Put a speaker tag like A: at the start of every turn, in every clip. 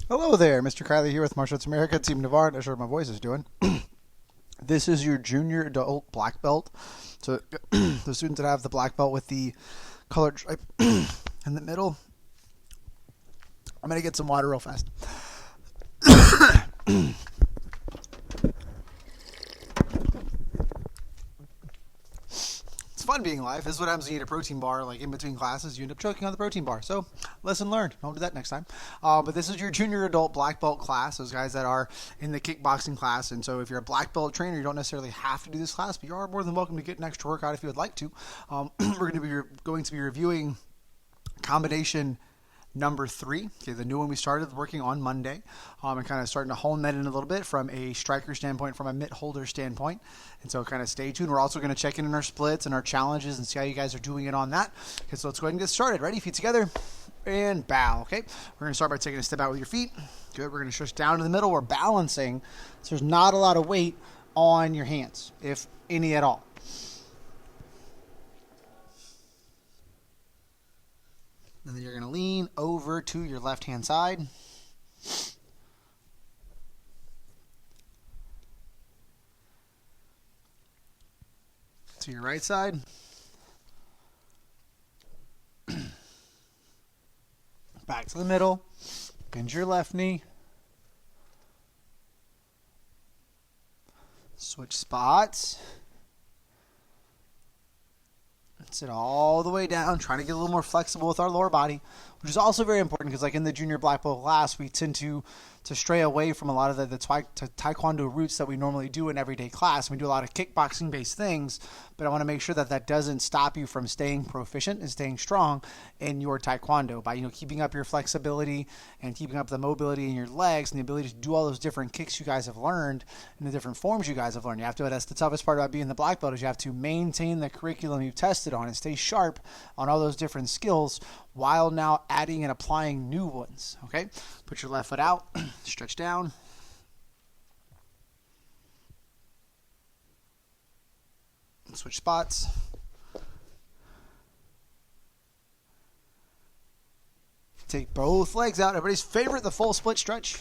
A: Hello there, Mr. Kiley here with Martial Arts America, Team Navarre. Not sure what my voice is doing. This is your junior adult black belt. So the students that have the black belt with the colored stripe in the middle. I'm going to get some water real fast. It's fun being live. This is what happens when you eat a protein bar, like in between classes. You end up choking on the protein bar. So, lesson learned. Don't do that next time. But this is your junior adult black belt class. Those guys that are in the kickboxing class. And so, if you're a black belt trainer, you don't necessarily have to do this class, but you are more than welcome to get an extra workout if you would like to. We're going to be reviewing combination number 3, okay, the new one we started working on Monday, and kind of starting to hone that in a little bit from a striker standpoint, from a mitt holder standpoint. And so kind of stay tuned. We're also going to check in our splits and our challenges and see how you guys are doing it on that. Okay, so let's go ahead and get started. Ready? Feet together and bow. Okay, we're going to start by taking a step out with your feet. Good. We're going to stretch down to the middle. We're balancing, so there's not a lot of weight on your hands, if any at all. And then you're going to lean over to your left-hand side. To your right side. Back to the middle. Bend your left knee. Switch spots. Sit all the way down, trying to get a little more flexible with our lower body, which is also very important because, like in the junior black belt class, we tend to stray away from a lot of the taekwondo roots that we normally do in everyday class. We do a lot of kickboxing based things, but I want to make sure that that doesn't stop you from staying proficient and staying strong in your taekwondo by keeping up your flexibility and keeping up the mobility in your legs and the ability to do all those different kicks you guys have learned and the different forms you guys have learned. You have to. That's the toughest part about being the black belt, is you have to maintain the curriculum you've tested on and stay sharp on all those different skills while now adding and applying new ones. Okay, put your left foot out, stretch down. Switch spots. Take both legs out. Everybody's favorite, the full split stretch.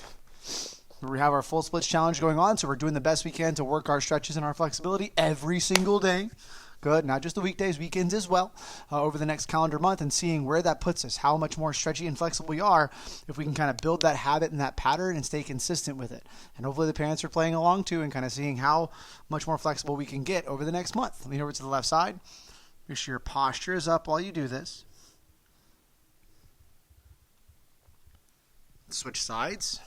A: We have our full splits challenge going on, so we're doing the best we can to work our stretches and our flexibility every single day. Good, not just the weekdays, weekends as well, over the next calendar month, and seeing where that puts us, how much more stretchy and flexible we are, if we can kind of build that habit and that pattern and stay consistent with it. And hopefully the parents are playing along too and kind of seeing how much more flexible we can get over the next month. Lean over to the left side. Make sure your posture is up while you do this. Switch sides.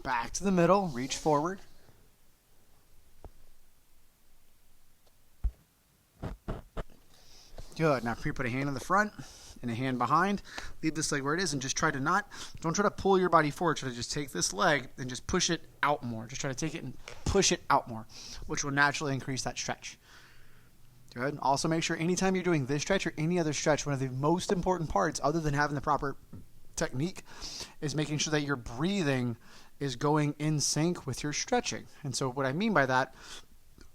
A: Back to the middle, reach forward. Good. Now put a hand in the front and a hand behind. Leave this leg where it is and just don't try to pull your body forward. Try to just take this leg and just push it out more. Just try to take it and push it out more, which will naturally increase that stretch. Good. Also make sure anytime you're doing this stretch or any other stretch, one of the most important parts, other than having the proper technique, is making sure that your breathing is going in sync with your stretching. And so what I mean by that,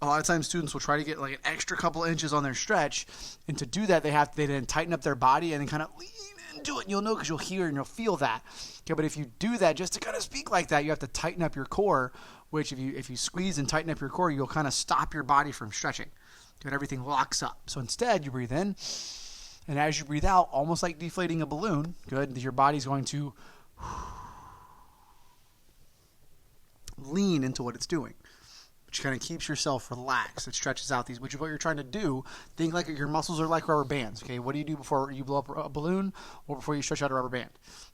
A: a lot of times students will try to get like an extra couple inches on their stretch, and to do that they then tighten up their body and then kind of lean into it. And you'll know because you'll hear and you'll feel that. Okay, but if you do that just to kind of speak like that, you have to tighten up your core, which if you squeeze and tighten up your core, you'll kind of stop your body from stretching. And everything locks up. So instead you breathe in, and as you breathe out, almost like deflating a balloon, good, your body's going to lean into what it's doing, which kind of keeps yourself relaxed. It stretches out these, which is what you're trying to do. Think like your muscles are like rubber bands. Okay, what do you do before you blow up a balloon or before you stretch out a rubber band?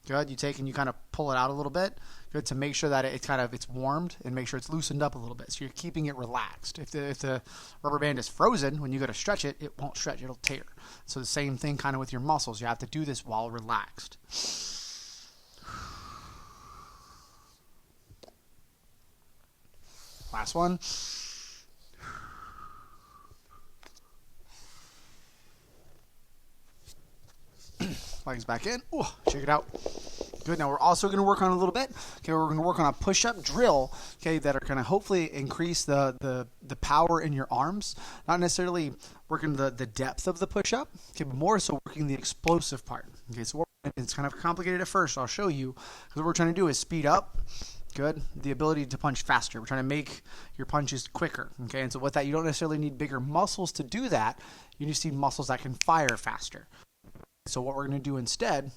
A: Good, you take and you kind of pull it out a little bit. Good, to make sure that it's warmed and make sure it's loosened up a little bit. So you're keeping it relaxed. If the rubber band is frozen, when you go to stretch it, it won't stretch, it'll tear. So the same thing kind of with your muscles. You have to do this while relaxed. Last one. Legs back in. Ooh, check it out. Good. Now we're also going to work on a little bit. Okay, we're going to work on a push-up drill. Okay, that are going to hopefully increase the power in your arms. Not necessarily working the depth of the push-up. Okay, but more so working the explosive part. Okay, so it's kind of complicated at first. So I'll show you. Because what we're trying to do is speed up. Good. The ability to punch faster. We're trying to make your punches quicker. Okay, and so with that, you don't necessarily need bigger muscles to do that. You just need muscles that can fire faster. So what we're going to do instead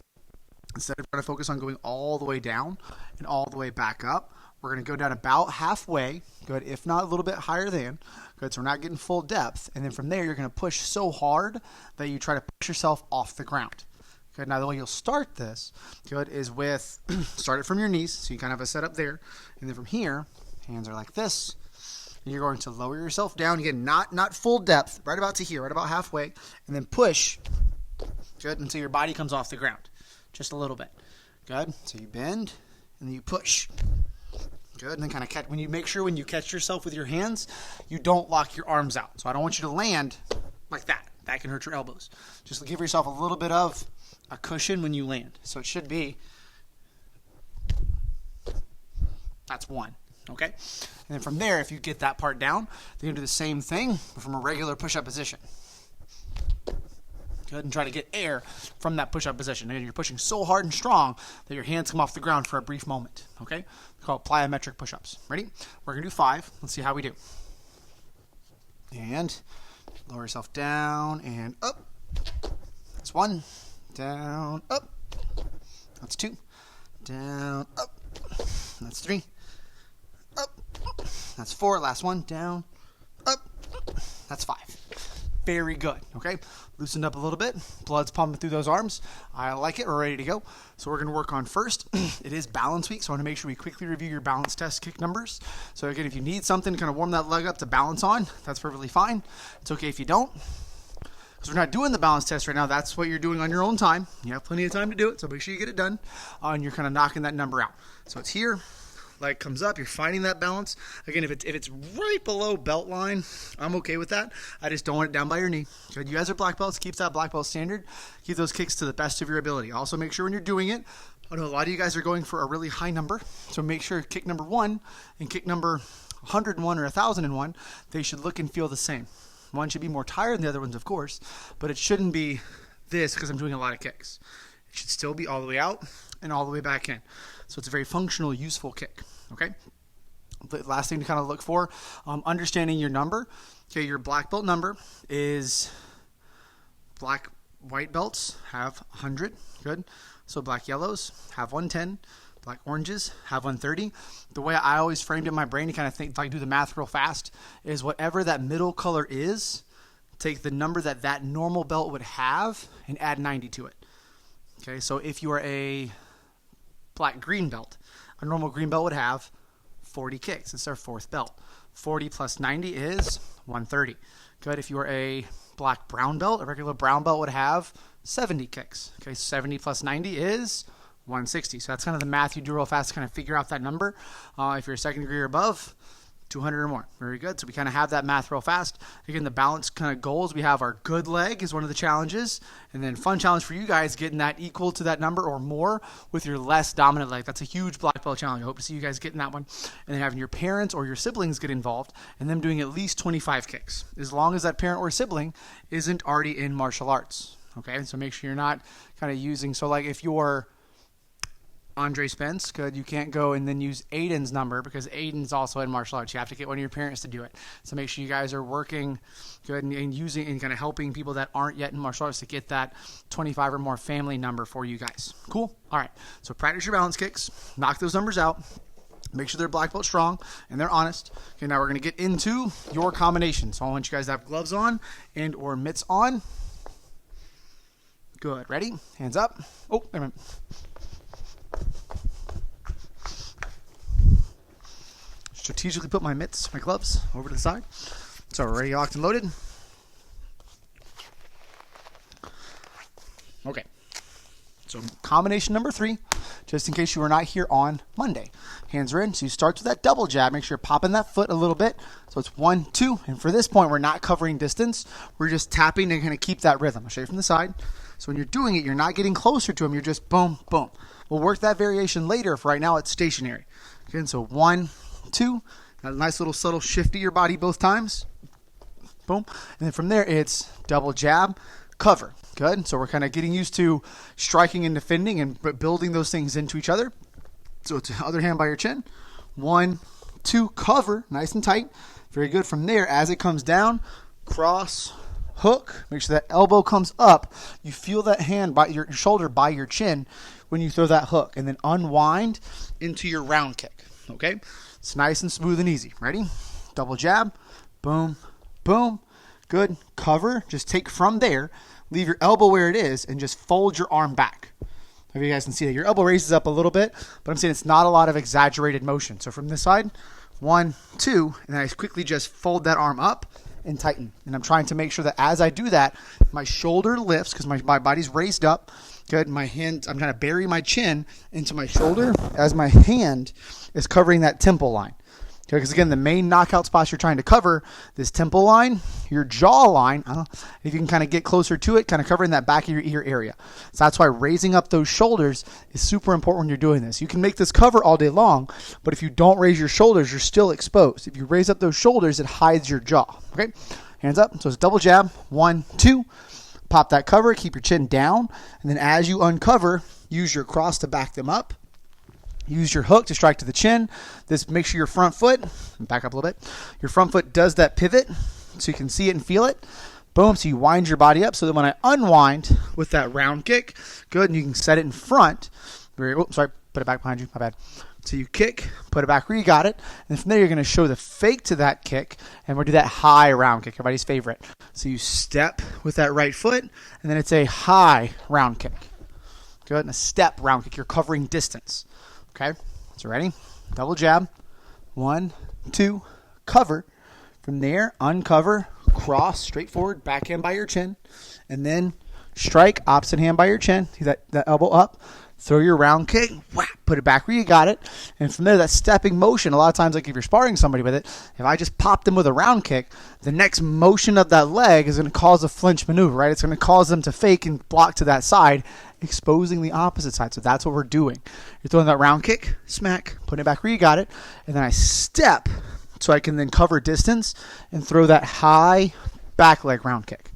A: of trying to focus on going all the way down and all the way back up, we're going to go down about halfway, good, if not a little bit higher than, good, so we're not getting full depth, and then from there you're going to push so hard that you try to push yourself off the ground. Good, now the way you'll start this, good, is with, start it from your knees, so you kind of have a setup there, and then from here, hands are like this, and you're going to lower yourself down, again, not full depth, right about to here, right about halfway, and then push, good, until your body comes off the ground. Just a little bit. Good. So you bend and then you push. Good. And then kind of catch. When you make sure when you catch yourself with your hands, you don't lock your arms out. So I don't want you to land like that. That can hurt your elbows. Just give yourself a little bit of a cushion when you land. So it should be. That's one. Okay. And then from there, if you get that part down, then you do the same thing but from a regular push-up position. Good, and try to get air from that push-up position. And you're pushing so hard and strong that your hands come off the ground for a brief moment. Okay? We call it plyometric push-ups. Ready? We're going to do 5. Let's see how we do. And lower yourself down and up. That's 1. Down, up. That's 2. Down, up. That's 3. Up. That's 4. Last one. Down, up. That's 5. Very good. Okay, loosened up a little bit. Blood's pumping through those arms. I like it. We're ready to go. So we're going to work on first. It is balance week, so I want to make sure we quickly review your balance test kick numbers. So again, if you need something to kind of warm that leg up to balance on, that's perfectly fine. It's okay if you don't. Because we're not doing the balance test right now. That's what you're doing on your own time. You have plenty of time to do it, so make sure you get it done. And you're kind of knocking that number out. So it's here. Leg comes up, you're finding that balance. Again, if it's right below belt line, I'm okay with that. I just don't want it down by your knee. Good. You guys are black belts. Keep that black belt standard. Keep those kicks to the best of your ability. Also, make sure when you're doing it, I know a lot of you guys are going for a really high number, so make sure kick number 1 and kick number 101 or 1001, they should look and feel the same. One should be more tired than the other ones, of course, but it shouldn't be this because I'm doing a lot of kicks. It should still be all the way out and all the way back in. So it's a very functional, useful kick. Okay. The last thing to kind of look for, understanding your number. Okay, your black belt number is white belts have 100. Good. So black yellows have 110. Black oranges have 130. The way I always framed it in my brain to kind of think, like do the math real fast, is whatever that middle color is, take the number that normal belt would have and add 90 to it. Okay, so if you are a black green belt, a normal green belt would have 40 kicks. It's their 4th belt. 40 plus 90 is 130. Good. If you are a black brown belt, a regular brown belt would have 70 kicks. Okay, 70 plus 90 is 160. So that's kind of the math you do real fast to kind of figure out that number. If you're a second degree or above, 200 or more. Very good. So we kind of have that math real fast. Again, the balance kind of goals, we have our good leg is one of the challenges. And then fun challenge for you guys, getting that equal to that number or more with your less dominant leg. That's a huge black belt challenge. I hope to see you guys getting that one. And then having your parents or your siblings get involved and them doing at least 25 kicks, as long as that parent or sibling isn't already in martial arts. Okay, so make sure you're not kind of using, so like if you're Andre Spence, good, you can't go and then use Aiden's number because Aiden's also in martial arts. You have to get one of your parents to do it. So make sure you guys are working good and using and kind of helping people that aren't yet in martial arts to get that 25 or more family number for you guys. Cool? All right. So practice your balance kicks. Knock those numbers out. Make sure they're black belt strong and they're honest. Okay, now we're going to get into your combination. So I want you guys to have gloves on and or mitts on. Good. Ready? Hands up. Oh, wait a minute. Strategically put my mitts, my gloves, over to the side. So we're ready, locked and loaded. Okay. So combination number 3, just in case you were not here on Monday. Hands are in. So you start with that double jab. Make sure you're popping that foot a little bit. So it's 1, 2. And for this point, we're not covering distance. We're just tapping and kind of keep that rhythm. I'll show you from the side. So when you're doing it, you're not getting closer to him. You're just boom, boom. We'll work that variation later if right now it's stationary. Okay, so 1, 2, a nice little subtle shift to your body both times. Boom. And then from there, it's double jab, cover. Good. So we're kind of getting used to striking and defending and building those things into each other. So it's the other hand by your chin. 1, 2, cover, nice and tight. Very good. From there, as it comes down, cross, hook. Make sure that elbow comes up. You feel that hand by your shoulder by your chin when you throw that hook. And then unwind into your round kick. Okay? It's nice and smooth and easy. Ready? Double jab. Boom. Boom. Good. Cover. Just take from there. Leave your elbow where it is and just fold your arm back. If you guys can see that. Your elbow raises up a little bit, but I'm saying it's not a lot of exaggerated motion. So from this side, 1, 2, and then I quickly just fold that arm up and tighten. And I'm trying to make sure that as I do that, my shoulder lifts because my body's raised up. Good. My hand, I'm trying to bury my chin into my shoulder as my hand is covering that temple line. Okay, because again, the main knockout spots you're trying to cover, this temple line, your jaw line, if you can kind of get closer to it, kind of covering that back of your ear area. So that's why raising up those shoulders is super important when you're doing this. You can make this cover all day long, but if you don't raise your shoulders, you're still exposed. If you raise up those shoulders, it hides your jaw. Okay, hands up. So it's double jab, 1, 2. Pop that cover, keep your chin down, and then as you uncover, use your cross to back them up. Use your hook to strike to the chin. This make sure your front foot, back up a little bit, your front foot does that pivot so you can see it and feel it. Boom, so you wind your body up so that when I unwind with that round kick, good, and you can set it in front. Sorry, put it back behind you, my bad. So you kick, put it back where you got it, and from there you're going to show the fake to that kick, and we'll do that high round kick, everybody's favorite. So you step with that right foot, and then it's a high round kick. Good, and a step round kick, you're covering distance. Okay, so ready? Double jab. 1, 2, cover. From there, uncover, cross, straight forward, backhand by your chin. And then strike, opposite hand by your chin. See that elbow up. Throw your round kick, whap, put it back where you got it. And from there, that stepping motion, a lot of times, like if you're sparring somebody with it, if I just pop them with a round kick, the next motion of that leg is going to cause a flinch maneuver, right? It's going to cause them to fake and block to that side, exposing the opposite side. So that's what we're doing. You're throwing that round kick, smack, putting it back where you got it, and then I step so I can then cover distance and throw that high back leg round kick.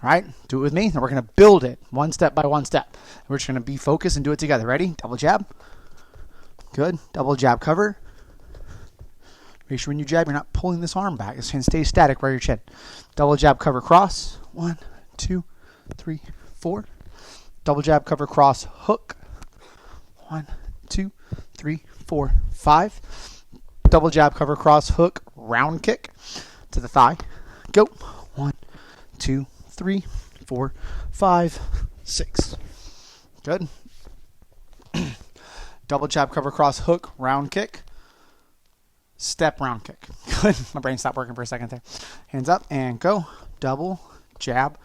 A: All right, do it with me. And we're going to build it one step by one step. We're just going to be focused and do it together. Ready? Double jab. Good. Double jab cover. Make sure when you jab, you're not pulling this arm back. It's going to stay static right your chin. Double jab cover cross. 1, 2, 3, 4. Double jab cover cross hook. 1, 2, 3, 4, 5. Double jab cover cross hook round kick to the thigh. Go. 1, 2, 3, 4, 5, 6. Good. Double jab cover cross hook round kick. Step round kick. Good. My brain stopped working for a second there. Hands up and go. Double jab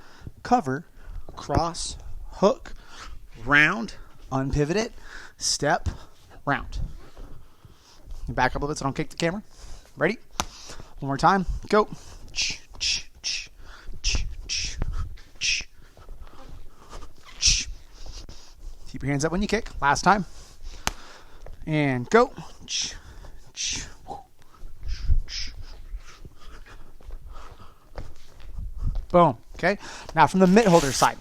A: cover cross hook round. Unpivot it. Step round. Back up a little bit so I don't kick the camera. Ready? One more time. Go. Keep your hands up when you kick. Last time. And go. Boom. Okay. Now from the mitt holder side.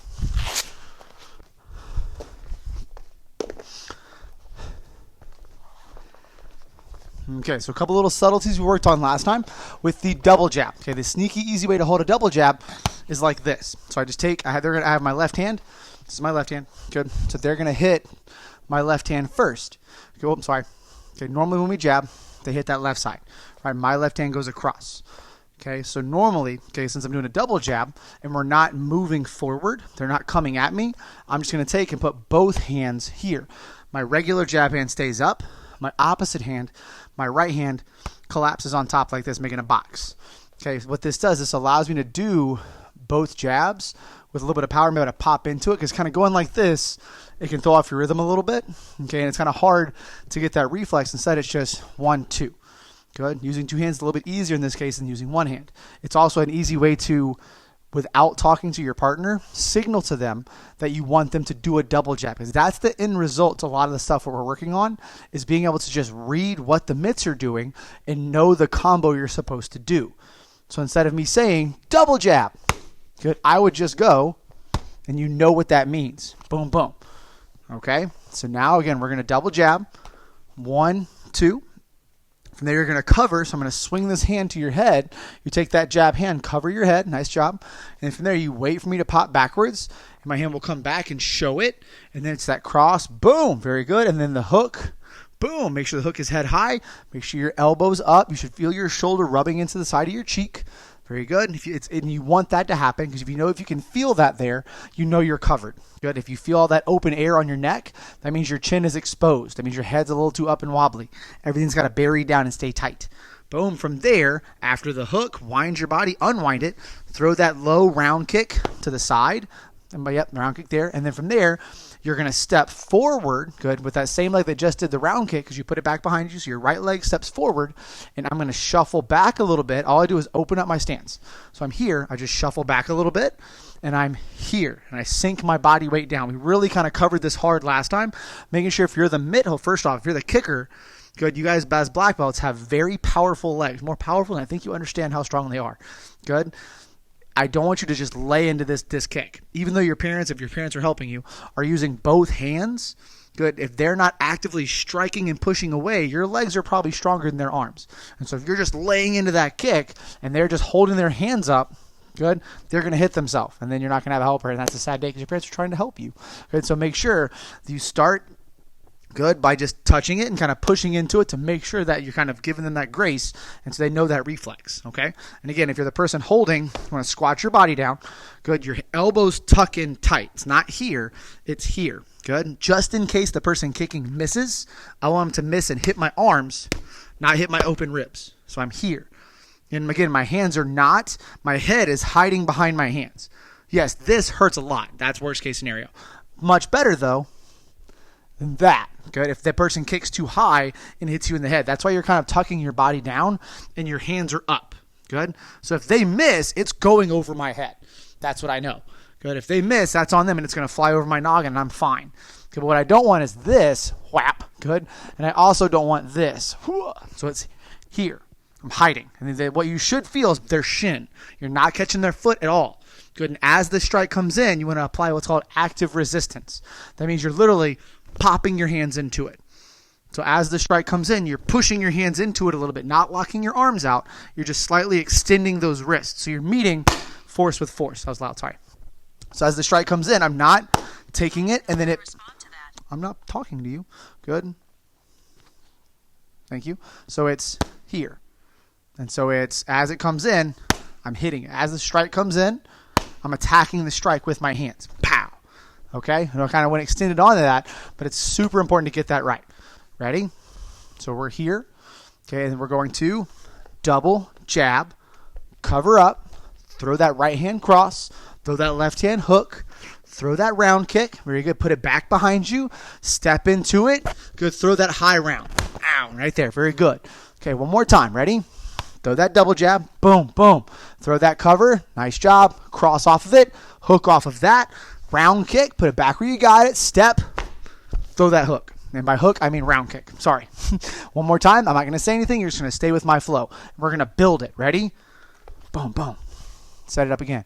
A: Okay, so a couple little subtleties we worked on last time with the double jab. Okay, the sneaky, easy way to hold a double jab is like this. So I just take, I have my left hand. This is my left hand. Good. So they're going to hit my left hand first. Okay, oh, I'm sorry. Okay, normally when we jab, they hit that left side. Right, my left hand goes across. Okay, so normally, okay, since I'm doing a double jab and we're not moving forward, they're not coming at me, I'm just going to take and put both hands here. My regular jab hand stays up. My opposite hand, my right hand, collapses on top like this, making a box. Okay, so what this does, this allows me to do both jabs with a little bit of power. I'm able to pop into it because kind of going like this, it can throw off your rhythm a little bit. Okay, and it's kind of hard to get that reflex. Instead, it's just 1, 2. Good. Using two hands is a little bit easier in this case than using one hand. It's also an easy way to without talking to your partner, signal to them that you want them to do a double jab, because that's the end result to a lot of the stuff that we're working on, is being able to just read what the mitts are doing and know the combo you're supposed to do. So instead of me saying double jab, good, I would just go, and you know what that means. Boom, boom. Okay, so now again, we're going to double jab. 1, 2. From there, you're going to cover. So I'm going to swing this hand to your head. You take that jab hand, cover your head. Nice job. And from there, you wait for me to pop backwards. And my hand will come back and show it. And then it's that cross. Boom. Very good. And then the hook. Boom. Make sure the hook is head high. Make sure your elbow's up. You should feel your shoulder rubbing into the side of your cheek. Very good. And you want that to happen, because if you can feel that there, you know you're covered. Good. If you feel all that open air on your neck, that means your chin is exposed. That means your head's a little too up and wobbly. Everything's got to bury down and stay tight. Boom. From there, after the hook, wind your body, unwind it, throw that low round kick to the side. And yep, round kick there. And then from there, you're going to step forward, good, with that same leg that just did the round kick, because you put it back behind you, so your right leg steps forward, and I'm going to shuffle back a little bit. All I do is open up my stance. So I'm here, I just shuffle back a little bit, and I'm here, and I sink my body weight down. We really kind of covered this hard last time, making sure if you're the first off, if you're the kicker, good, you guys as black belts have very powerful legs, more powerful than I think you understand how strong they are. Good. I don't want you to just lay into this kick. Even though if your parents are helping you, are using both hands, good, if they're not actively striking and pushing away, your legs are probably stronger than their arms. And so if you're just laying into that kick and they're just holding their hands up, good, they're going to hit themselves. And then you're not going to have a helper. And that's a sad day, because your parents are trying to help you. Good, so make sure that you start good by just touching it and kind of pushing into it to make sure that you're kind of giving them that grace, and so they know that reflex, okay? And again, if you're the person holding, you want to squat your body down. Good, your elbows tuck in tight. It's not here, it's here. Good, just in case the person kicking misses, I want them to miss and hit my arms, not hit my open ribs. So I'm here. And again, my head is hiding behind my hands. Yes, this hurts a lot. That's worst case scenario. Much better, though, than that. Good. If the person kicks too high and hits you in the head, that's why you're kind of tucking your body down and your hands are up. Good. So if they miss, it's going over my head. That's what I know. Good. If they miss, that's on them, and it's going to fly over my noggin, and I'm fine. Good. But what I don't want is this. Whap. Good. And I also don't want this. So it's here. I'm hiding. And what you should feel is their shin. You're not catching their foot at all. Good. And as the strike comes in, you want to apply what's called active resistance. That means you're literally popping your hands into it. So as the strike comes in, you're pushing your hands into it a little bit, not locking your arms out. You're just slightly extending those wrists. So you're meeting force with force. That was loud, sorry. So as the strike comes in, I'm not taking it, and then I'm not talking to you. Good. Thank you. So it's here. And so it's, as it comes in, I'm hitting it. As the strike comes in, I'm attacking the strike with my hands. Pow. Okay, and I kind of went extended onto that, but it's super important to get that right. Ready? So we're here. Okay, and we're going to double jab, cover up, throw that right hand cross, throw that left hand hook, throw that round kick. Very good. Put it back behind you. Step into it. Good. Throw that high round. Ow, right there. Very good. Okay, one more time. Ready? Throw that double jab. Boom, boom. Throw that cover. Nice job. Cross off of it. Hook off of that. Round kick, put it back where you got it, step, throw that hook. And by hook, I mean round kick. Sorry. One more time. I'm not going to say anything. You're just going to stay with my flow. We're going to build it. Ready? Boom, boom. Set it up again.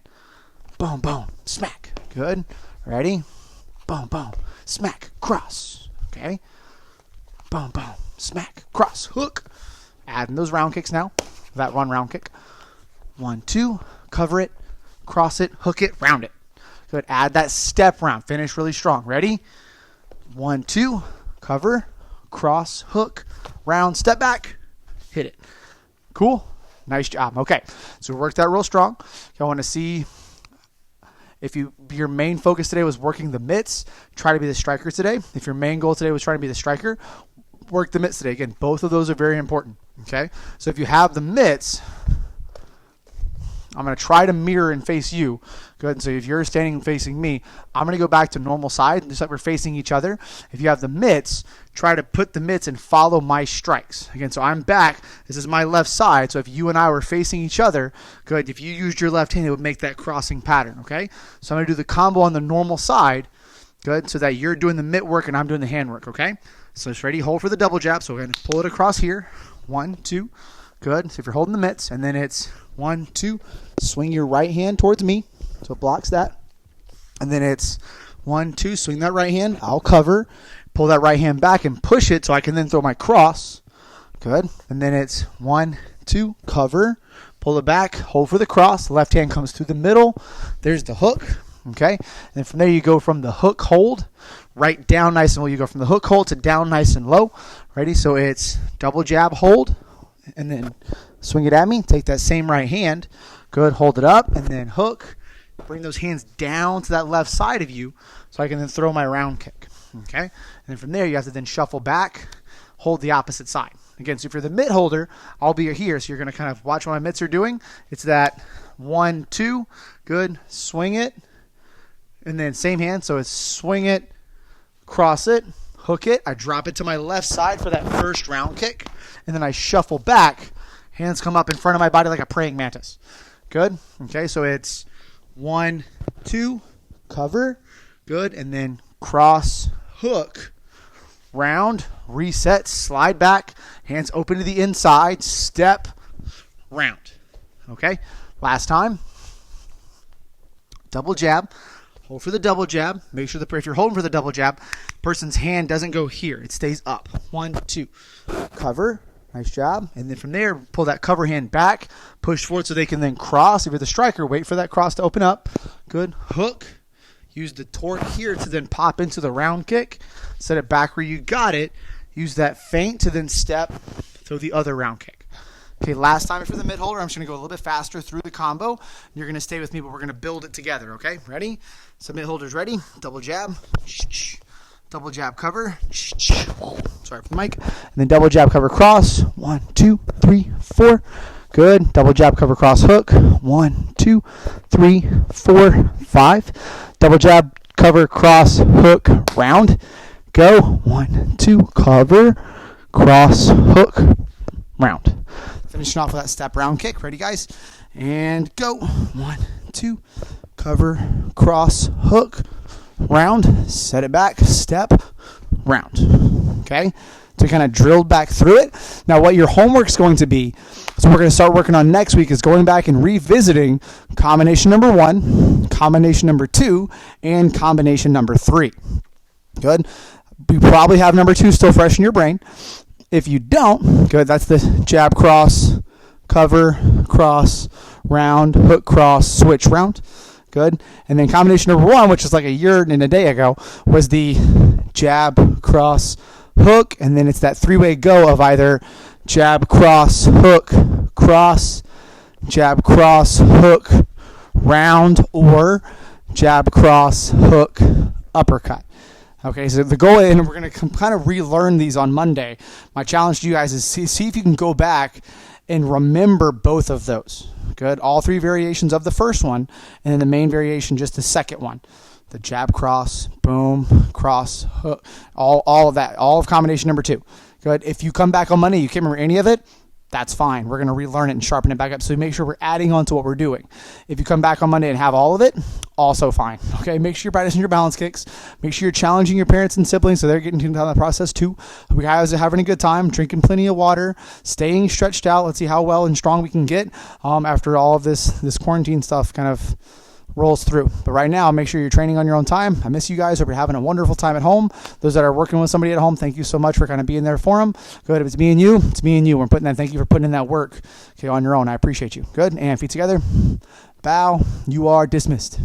A: Boom, boom. Smack. Good. Ready? Boom, boom. Smack. Cross. Okay. Boom, boom. Smack. Cross. Hook. Adding those round kicks now. That run round kick. 1, 2. Cover it. Cross it. Hook it. Round it. Good. Add that step round. Finish really strong. Ready? 1, 2. Cover. Cross. Hook. Round. Step back. Hit it. Cool. Nice job. Okay. So we worked that real strong. I want to see if your main focus today was working the mitts, try to be the striker today. If your main goal today was trying to be the striker, work the mitts today. Again, both of those are very important. Okay. So if you have the mitts, I'm going to try to mirror and face you. Good. So if you're standing facing me, I'm going to go back to normal side, just like we're facing each other. If you have the mitts, try to put the mitts and follow my strikes. Again, so I'm back. This is my left side. So if you and I were facing each other, good. If you used your left hand, it would make that crossing pattern. Okay. So I'm going to do the combo on the normal side. Good. So that you're doing the mitt work and I'm doing the hand work. Okay. So it's ready. Hold for the double jab. So we're going to pull it across here. 1, 2. Good. So if you're holding the mitts, and then it's 1, 2. Swing your right hand towards me. So it blocks that. And then it's 1, 2. Swing that right hand. I'll cover. Pull that right hand back and push it so I can then throw my cross. Good. And then it's 1, 2. Cover. Pull it back. Hold for the cross. Left hand comes through the middle. There's the hook. Okay. And then from there you go from the hook hold right down nice and low. You go from the hook hold to down nice and low. Ready? So it's double jab hold. And then swing it at me. Take that same right hand. Good. Hold it up. And then hook. Bring those hands down to that left side of you so I can then throw my round kick. Okay? And then from there, you have to then shuffle back, hold the opposite side. Again, so if you're the mitt holder, I'll be here. So you're going to kind of watch what my mitts are doing. It's that 1, 2. Good. Swing it. And then same hand. So it's swing it, cross it, hook it. I drop it to my left side for that first round kick. And then I shuffle back. Hands come up in front of my body like a praying mantis. Good. Okay, so it's 1, 2, cover. Good. And then cross, hook, round, reset, slide back. Hands open to the inside. Step, round. Okay. Last time. Double jab. Hold for the double jab. Make sure if you're holding for the double jab, person's hand doesn't go here. It stays up. 1, 2. Cover. Nice job. And then from there, pull that cover hand back. Push forward so they can then cross. If you're the striker, wait for that cross to open up. Good. Hook. Use the torque here to then pop into the round kick. Set it back where you got it. Use that feint to then step through the other round kick. Okay, last time for the mid holder, I'm just going to go a little bit faster through the combo. You're going to stay with me, but we're going to build it together, okay? Ready? So mid holder's ready. Double jab. Double jab cover. Sorry for the mic. And then double jab cover cross. 1, 2, 3, 4. Good. Double jab cover cross hook. 1, 2, 3, 4, 5. Double jab cover cross hook round. Go. 1, 2. Cover cross hook round. Finishing off with that step round kick. Ready, guys? And go. 1, 2. Cover cross hook round. Set it back. Step round. Okay? So kind of drilled back through it. Now what your homework's going to be, so we're going to start working on next week, is going back and revisiting combination number 1, combination number 2, and combination number 3. Good? You probably have number 2 still fresh in your brain. If you don't, good, that's the jab cross, cover, cross, round, hook cross, switch round. Good. And then combination number 1, which is like a year and a day ago, was the jab, cross, hook, and then it's that 3-way go of either jab, cross, hook, cross, jab, cross, hook, round, or jab, cross, hook, uppercut. Okay, so the goal, and we're going to kind of relearn these on Monday. My challenge to you guys is see if you can go back and remember both of those. Good. All 3 variations of the first one, and then the main variation, just the second one. The jab, cross, boom, cross, hook, all of that, all of combination number 2. Good. If you come back on Monday, you can't remember any of it, that's fine. We're going to relearn it and sharpen it back up. So make sure we're adding on to what we're doing. If you come back on Monday and have all of it, also fine. Okay, make sure you're practicing your balance kicks. Make sure you're challenging your parents and siblings so they're getting into the process too. We guys are having a good time, drinking plenty of water, staying stretched out. Let's see how well and strong we can get after all of this quarantine stuff kind of rolls through. But right now, make sure you're training on your own time. I miss you guys. Hope you're having a wonderful time at home. Those that are working with somebody at home, thank you so much for kind of being there for them. Good. If it's me and you, it's me and you. Thank you for putting in that work, okay, on your own. I appreciate you. Good. And feet together. Bow. You are dismissed.